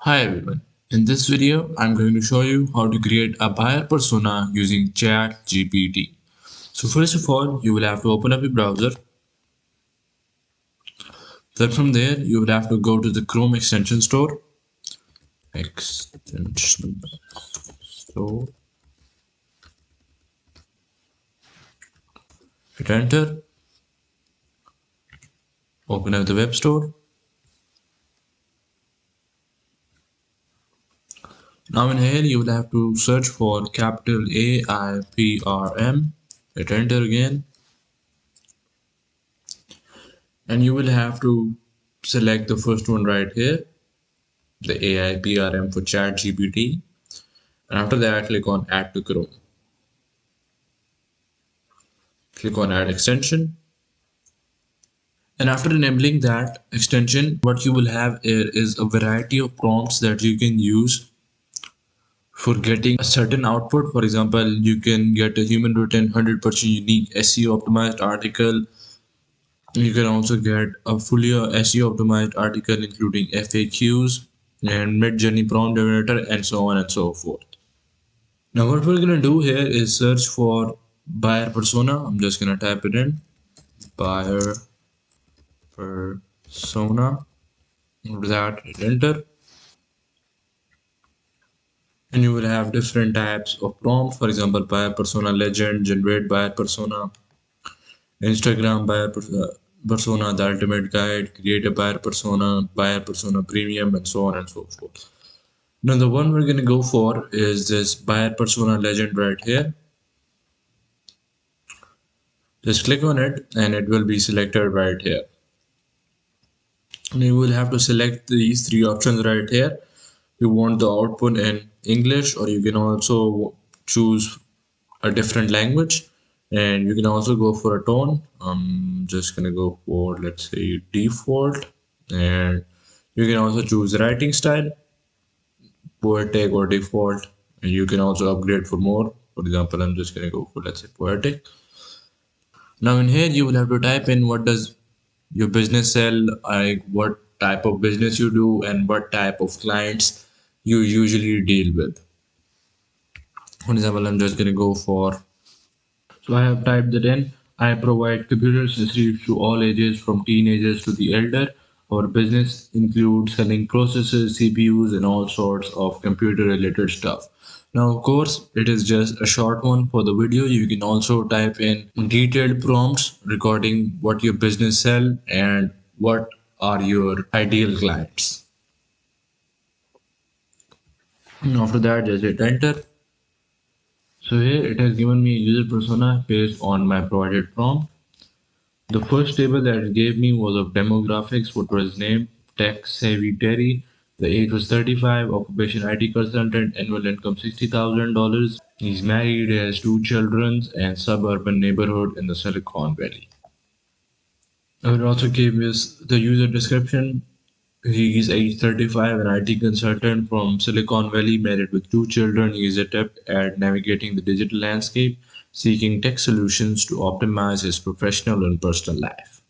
Hi everyone. In this video, I'm going to show you how to create a buyer persona using ChatGPT. So first of all, you will have to open up your browser. Then from there, you will have to go to the Chrome extension store. Extension store. Hit enter. Open up the web store. Now in here, you will have to search for capital AIPRM. Hit enter again. And you will have to select the first one right here, the AIPRM for ChatGPT. And after that, click on Add to Chrome. Click on Add Extension. And after enabling that extension, what you will have here is a variety of prompts that you can use for getting a certain output. For example, you can get a human written 100% unique SEO optimized article. You can also get a fully SEO optimized article including FAQs and mid journey prompt generator and so on and so forth. Now what we're gonna do here is search for buyer persona. I'm just gonna type it in, buyer persona. After that, hit enter, and you will have different types of prompts. For example, buyer persona legend, generate buyer persona, Instagram persona, the ultimate guide, create a buyer persona premium, and so on and so forth. Now the one we're gonna go for is this buyer persona legend right here. Just click on it and it will be selected right here. And you will have to select these three options right here. You want the output in English, or you can also choose a different language, and you can also go for a tone. I'm just gonna go for, let's say, default, and you can also choose writing style, poetic or default, and you can also upgrade for more. For example, I'm just gonna go for, let's say, poetic. Now in here you will have to type in what does your business sell, like what type of business you do and what type of clients you usually deal with. For example, I'm just gonna go for, so I have typed it in. I provide computer accessories to all ages from teenagers to the elder. Our business includes selling processors, CPUs, and all sorts of computer related stuff. Now, of course, it is just a short one for the video. You can also type in detailed prompts regarding what your business sell and what are your ideal clients. And after that, just hit enter. So here it has given me a user persona based on my provided prompt. The first table that it gave me was of demographics. What was his name? Tech Savvy Terry. The age was 35, occupation IT consultant, annual income $60,000. He's married, he has two children, and suburban neighborhood in the Silicon Valley. It also gave us the user description. He is age 35, an IT consultant from Silicon Valley, married with two children. He is adept at navigating the digital landscape, seeking tech solutions to optimize his professional and personal life.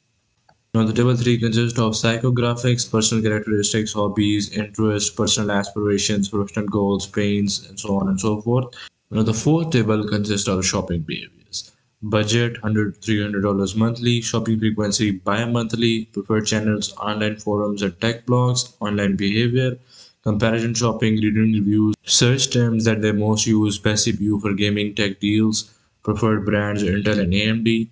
Now, the table 3 consists of psychographics, personal characteristics, hobbies, interests, personal aspirations, professional goals, pains, and so on and so forth. Now, the fourth table consists of shopping behaviors. Budget $100 to $300 monthly, shopping frequency bi-monthly, preferred channels, online forums and tech blogs, online behavior, comparison shopping, reading reviews, search terms that they most use, passive view for gaming tech deals, preferred brands Intel and AMD,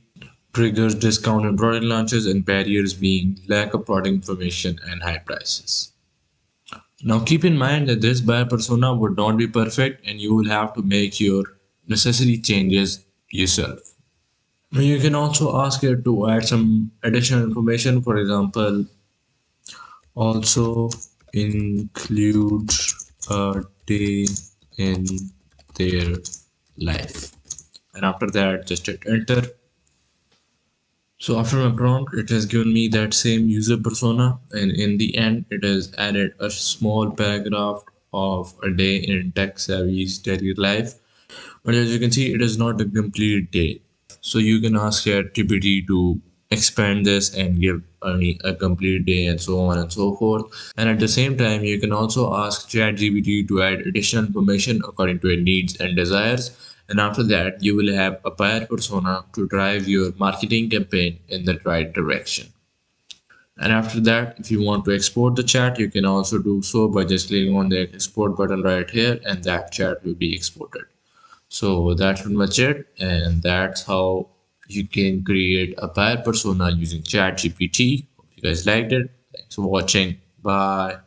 triggers discount and product launches, and barriers being lack of product information and high prices. Now keep in mind that this buyer persona would not be perfect and you will have to make your necessary changes yourself. Now you can also ask it to add some additional information. For example, also include a day in their life. And after that, just hit enter. So after my prompt, it has given me that same user persona, and in the end, it has added a small paragraph of a day in tech savvy's daily life. But as you can see, it is not a complete day. So you can ask ChatGPT to expand this and give a complete day and so on and so forth. And at the same time, you can also ask ChatGPT to add additional information according to your needs and desires. And after that, you will have a buyer persona to drive your marketing campaign in the right direction. And after that, if you want to export the chat, you can also do so by just clicking on the export button right here, and that chat will be exported. So that's pretty much it, and that's how you can create a buyer persona using ChatGPT. Hope you guys liked it. Thanks for watching. Bye.